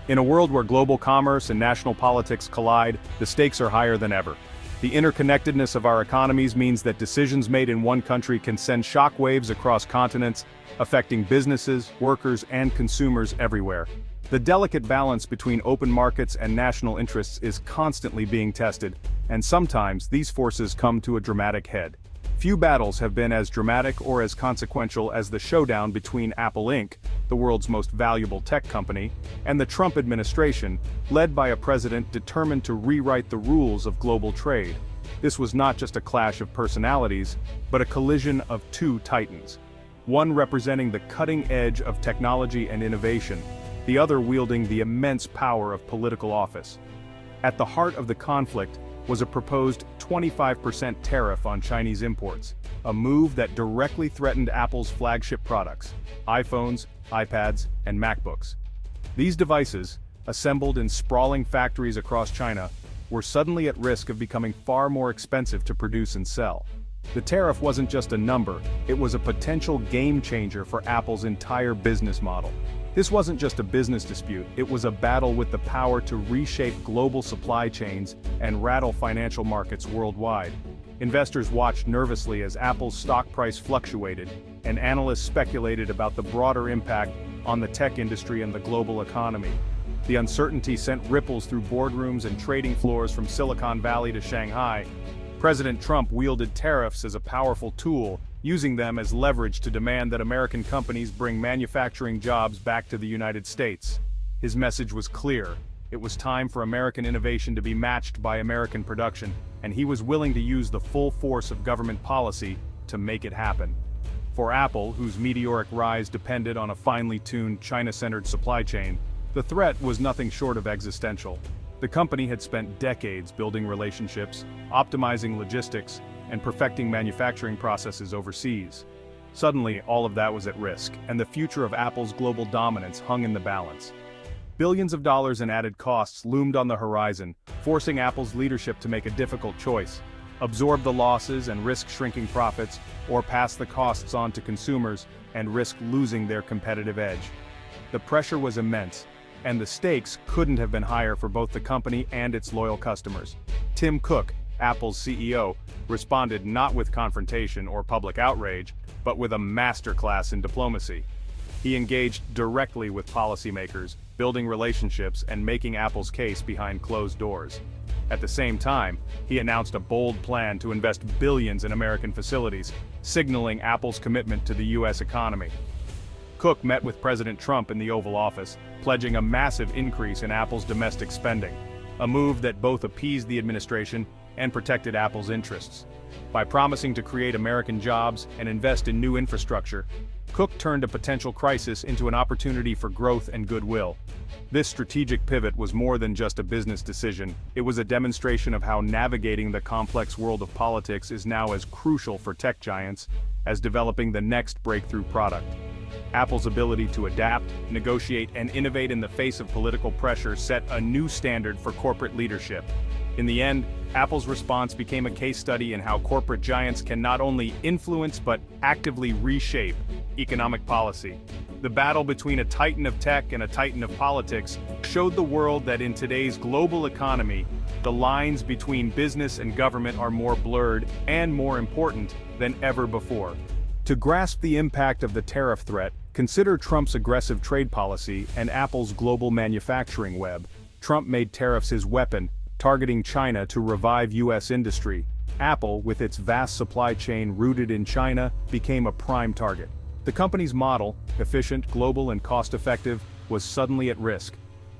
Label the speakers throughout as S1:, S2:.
S1: In a world where global commerce and national politics collide, the stakes are higher than ever. The interconnectedness of our economies means that decisions made in one country can send shockwaves across continents, affecting businesses, workers, and consumers everywhere. The delicate balance between open markets and national interests is constantly being tested, and sometimes these forces come to a dramatic head. Few battles have been as dramatic or as consequential as the showdown between Apple Inc., the world's most valuable tech company, and the Trump administration, led by a president determined to rewrite the rules of global trade. This was not just a clash of personalities, but a collision of two titans. One representing the cutting edge of technology and innovation, the other wielding the immense power of political office. At the heart of the conflict was a proposed 25% tariff on Chinese imports, a move that directly threatened Apple's flagship products, iPhones, iPads, and MacBooks. These devices, assembled in sprawling factories across China, were suddenly at risk of becoming far more expensive to produce and sell. The tariff wasn't just a number, it was a potential game changer for Apple's entire business model. This wasn't just a business dispute, it was a battle with the power to reshape global supply chains and rattle financial markets worldwide. Investors watched nervously as Apple's stock price fluctuated, and analysts speculated about the broader impact on the tech industry and the global economy. The uncertainty sent ripples through boardrooms and trading floors from Silicon Valley to Shanghai. President Trump wielded tariffs as a powerful tool, using them as leverage to demand that American companies bring manufacturing jobs back to the United States. His message was clear. It was time for American innovation to be matched by American production, and he was willing to use the full force of government policy to make it happen. For Apple, whose meteoric rise depended on a finely tuned, China-centered supply chain, the threat was nothing short of existential. The company had spent decades building relationships, optimizing logistics, and perfecting manufacturing processes overseas. Suddenly, all of that was at risk, and the future of Apple's global dominance hung in the balance. Billions of dollars in added costs loomed on the horizon, forcing Apple's leadership to make a difficult choice: absorb the losses and risk shrinking profits, or pass the costs on to consumers and risk losing their competitive edge. The pressure was immense, and the stakes couldn't have been higher for both the company and its loyal customers. Tim Cook, Apple's CEO, responded not with confrontation or public outrage, but with a masterclass in diplomacy. He engaged directly with policymakers, building relationships and making Apple's case behind closed doors. At the same time, he announced a bold plan to invest billions in American facilities, signaling Apple's commitment to the U.S. economy. Cook met with President Trump in the Oval Office, pledging a massive increase in Apple's domestic spending, a move that both appeased the administration and protected Apple's interests. By promising to create American jobs and invest in new infrastructure, Cook turned a potential crisis into an opportunity for growth and goodwill. This strategic pivot was more than just a business decision, it was a demonstration of how navigating the complex world of politics is now as crucial for tech giants as developing the next breakthrough product. Apple's ability to adapt, negotiate, and innovate in the face of political pressure set a new standard for corporate leadership. In the end, Apple's response became a case study in how corporate giants can not only influence but actively reshape economic policy. The battle between a titan of tech and a titan of politics showed the world that in today's global economy, the lines between business and government are more blurred and more important than ever before. To grasp the impact of the tariff threat, consider Trump's aggressive trade policy and Apple's global manufacturing web. Trump made tariffs his weapon, targeting China to revive U.S. industry. Apple, with its vast supply chain rooted in China, became a prime target. The company's model, efficient, global, and cost-effective, was suddenly at risk.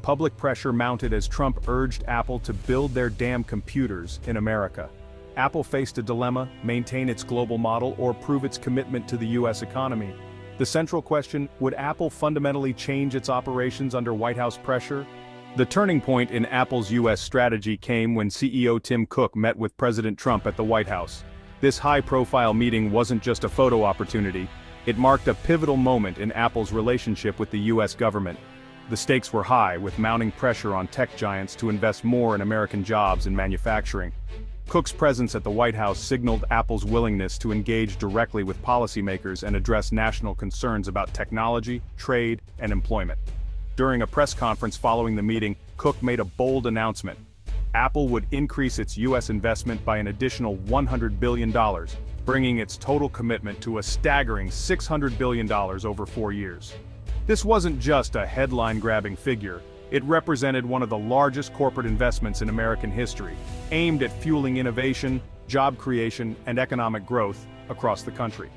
S1: Public pressure mounted as Trump urged Apple to build their damn computers in America. Apple faced a dilemma: maintain its global model or prove its commitment to the U.S. economy. The central question: would Apple fundamentally change its operations under White House pressure? The turning point in Apple's U.S. strategy came when CEO Tim Cook met with President Trump at the White House. This high-profile meeting wasn't just a photo opportunity, it marked a pivotal moment in Apple's relationship with the U.S. government. The stakes were high, with mounting pressure on tech giants to invest more in American jobs and manufacturing. Cook's presence at the White House signaled Apple's willingness to engage directly with policymakers and address national concerns about technology, trade, and employment. During a press conference following the meeting, Cook made a bold announcement. Apple would increase its U.S. investment by an additional $100 billion, bringing its total commitment to a staggering $600 billion over 4 years. This wasn't just a headline-grabbing figure. It represented one of the largest corporate investments in American history, aimed at fueling innovation, job creation, and economic growth across the country.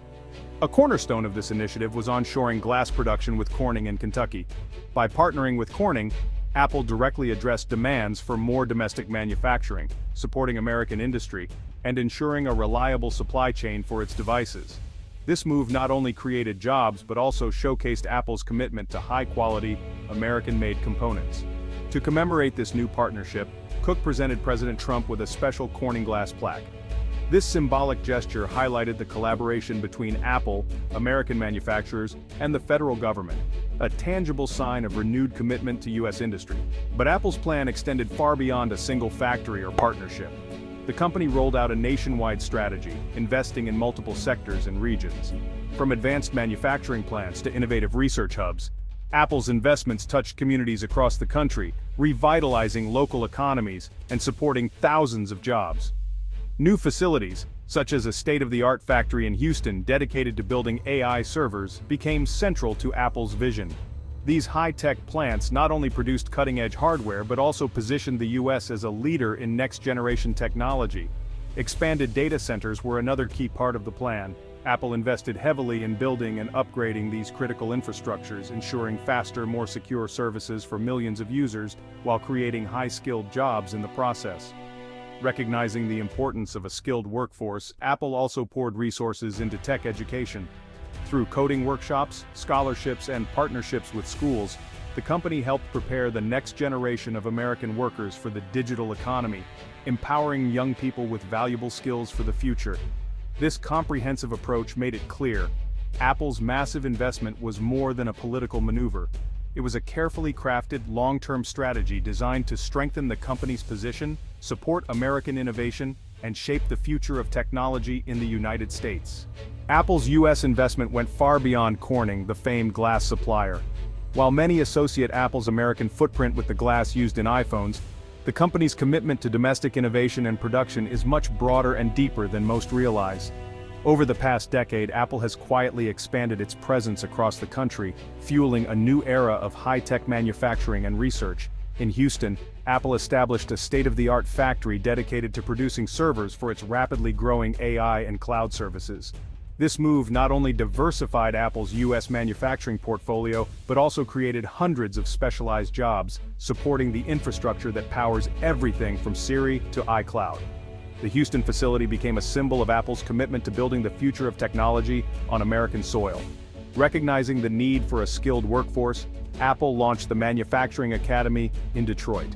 S1: A cornerstone of this initiative was onshoring glass production with Corning in Kentucky. By partnering with Corning, Apple directly addressed demands for more domestic manufacturing, supporting American industry, and ensuring a reliable supply chain for its devices. This move not only created jobs but also showcased Apple's commitment to high-quality, American-made components. To commemorate this new partnership, Cook presented President Trump with a special Corning glass plaque. This symbolic gesture highlighted the collaboration between Apple, American manufacturers, and the federal government, a tangible sign of renewed commitment to U.S. industry. But Apple's plan extended far beyond a single factory or partnership. The company rolled out a nationwide strategy, investing in multiple sectors and regions. From advanced manufacturing plants to innovative research hubs, Apple's investments touched communities across the country, revitalizing local economies and supporting thousands of jobs. New facilities, such as a state-of-the-art factory in Houston dedicated to building AI servers, became central to Apple's vision. These high-tech plants not only produced cutting-edge hardware but also positioned the U.S. as a leader in next-generation technology. Expanded data centers were another key part of the plan. Apple invested heavily in building and upgrading these critical infrastructures, ensuring faster, more secure services for millions of users while creating high-skilled jobs in the process. Recognizing the importance of a skilled workforce, Apple also poured resources into tech education. Through coding workshops, scholarships, and partnerships with schools, the company helped prepare the next generation of American workers for the digital economy, empowering young people with valuable skills for the future. This comprehensive approach made it clear, Apple's massive investment was more than a political maneuver. It was a carefully crafted, long-term strategy designed to strengthen the company's position, support American innovation, and shape the future of technology in the United States. Apple's U.S. investment went far beyond Corning, the famed glass supplier. While many associate Apple's American footprint with the glass used in iPhones, the company's commitment to domestic innovation and production is much broader and deeper than most realize. Over the past decade, Apple has quietly expanded its presence across the country, fueling a new era of high-tech manufacturing and research. In Houston, Apple established a state-of-the-art factory dedicated to producing servers for its rapidly growing AI and cloud services. This move not only diversified Apple's U.S. manufacturing portfolio, but also created hundreds of specialized jobs, supporting the infrastructure that powers everything from Siri to iCloud. The Houston facility became a symbol of Apple's commitment to building the future of technology on American soil. Recognizing the need for a skilled workforce, Apple launched the Manufacturing Academy in Detroit.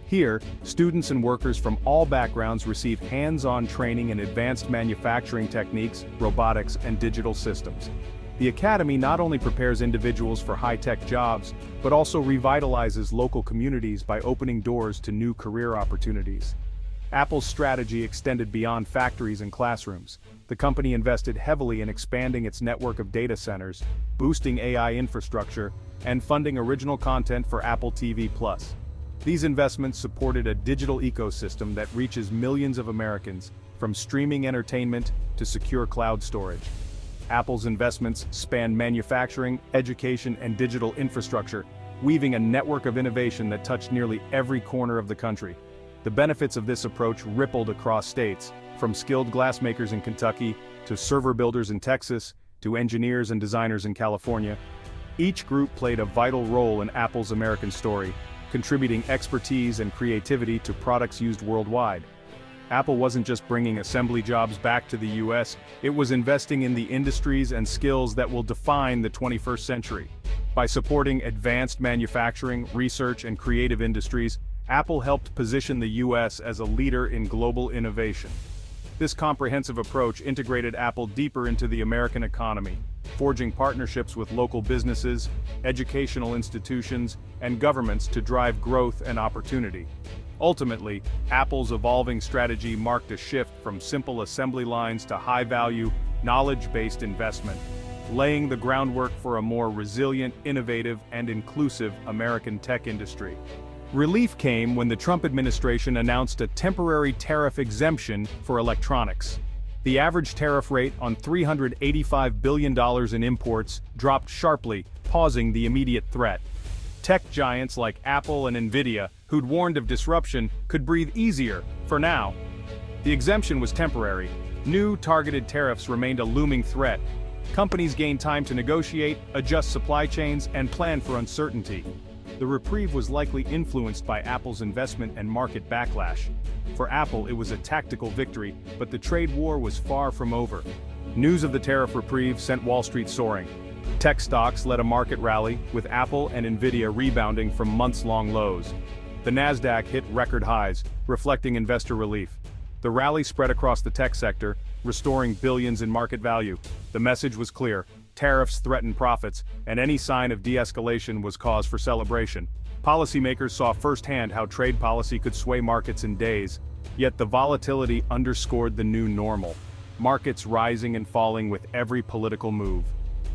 S1: Here, students and workers from all backgrounds receive hands-on training in advanced manufacturing techniques, robotics, and digital systems. The academy not only prepares individuals for high-tech jobs, but also revitalizes local communities by opening doors to new career opportunities. Apple's strategy extended beyond factories and classrooms. The company invested heavily in expanding its network of data centers, boosting AI infrastructure, and funding original content for Apple TV+. These investments supported a digital ecosystem that reaches millions of Americans, from streaming entertainment to secure cloud storage. Apple's investments span manufacturing, education, and digital infrastructure, weaving a network of innovation that touched nearly every corner of the country. The benefits of this approach rippled across states, from skilled glassmakers in Kentucky, to server builders in Texas, to engineers and designers in California. Each group played a vital role in Apple's American story, contributing expertise and creativity to products used worldwide. Apple wasn't just bringing assembly jobs back to the U.S., it was investing in the industries and skills that will define the 21st century. By supporting advanced manufacturing, research, and creative industries, Apple helped position the U.S. as a leader in global innovation. This comprehensive approach integrated Apple deeper into the American economy, forging partnerships with local businesses, educational institutions, and governments to drive growth and opportunity. Ultimately, Apple's evolving strategy marked a shift from simple assembly lines to high-value, knowledge-based investment. laying the groundwork for a more resilient, innovative, and inclusive American tech industry. Relief came when the Trump administration announced a temporary tariff exemption for electronics. The average tariff rate on $385 billion in imports dropped sharply, pausing the immediate threat. Tech giants like Apple and Nvidia, who'd warned of disruption, could breathe easier, for now. The exemption was temporary. New targeted tariffs remained a looming threat. Companies gained time to negotiate, adjust supply chains, and plan for uncertainty. The reprieve was likely influenced by Apple's investment and market backlash. For Apple, it was a tactical victory, but the trade war was far from over. News of the tariff reprieve sent Wall Street soaring. Tech stocks led a market rally, with Apple and Nvidia rebounding from months-long lows. The Nasdaq hit record highs, reflecting investor relief. The rally spread across the tech sector, restoring billions in market value. The message was clear: tariffs threatened profits, and any sign of de-escalation was cause for celebration. Policymakers saw firsthand how trade policy could sway markets in days, yet the volatility underscored the new normal. Markets rising and falling with every political move.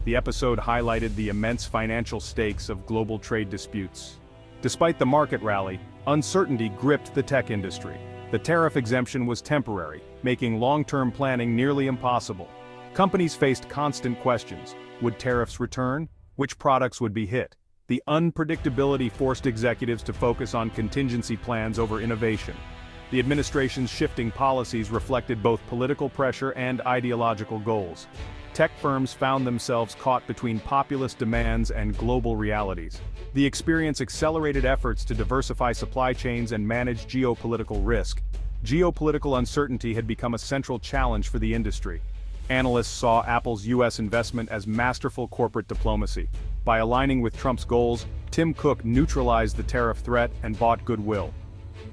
S1: The episode highlighted the immense financial stakes of global trade disputes. Despite the market rally, uncertainty gripped the tech industry. The tariff exemption was temporary, making long-term planning nearly impossible. Companies faced constant questions. Would tariffs return? Which products would be hit? The unpredictability forced executives to focus on contingency plans over innovation. The administration's shifting policies reflected both political pressure and ideological goals. Tech firms found themselves caught between populist demands and global realities. The experience accelerated efforts to diversify supply chains and manage geopolitical risk. Geopolitical uncertainty had become a central challenge for the industry. Analysts saw Apple's U.S. investment as masterful corporate diplomacy. By aligning with Trump's goals, Tim Cook neutralized the tariff threat and bought goodwill.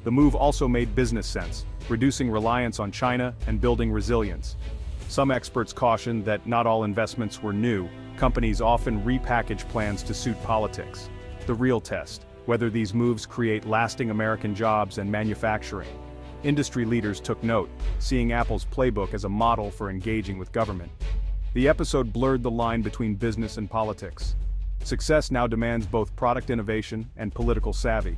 S1: The move also made business sense, reducing reliance on China and building resilience. Some experts cautioned that not all investments were new. Companies often repackage plans to suit politics. The real test: whether these moves create lasting American jobs and manufacturing. Industry leaders took note, seeing Apple's playbook as a model for engaging with government. The episode blurred the line between business and politics. Success now demands both product innovation and political savvy.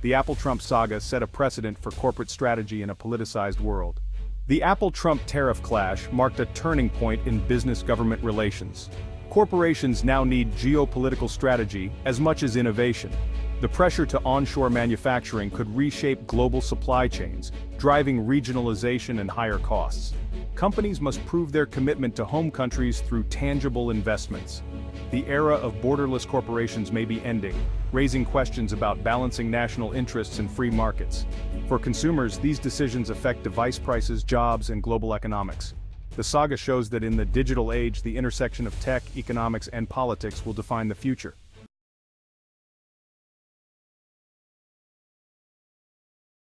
S1: The Apple-Trump saga set a precedent for corporate strategy in a politicized world. The Apple-Trump tariff clash marked a turning point in business-government relations. Corporations now need geopolitical strategy as much as innovation. The pressure to onshore manufacturing could reshape global supply chains, driving regionalization and higher costs. Companies must prove their commitment to home countries through tangible investments. The era of borderless corporations may be ending, raising questions about balancing national interests and free markets. For consumers, these decisions affect device prices, jobs, and global economics. The saga shows that in the digital age, the intersection of tech, economics, and politics will define the future.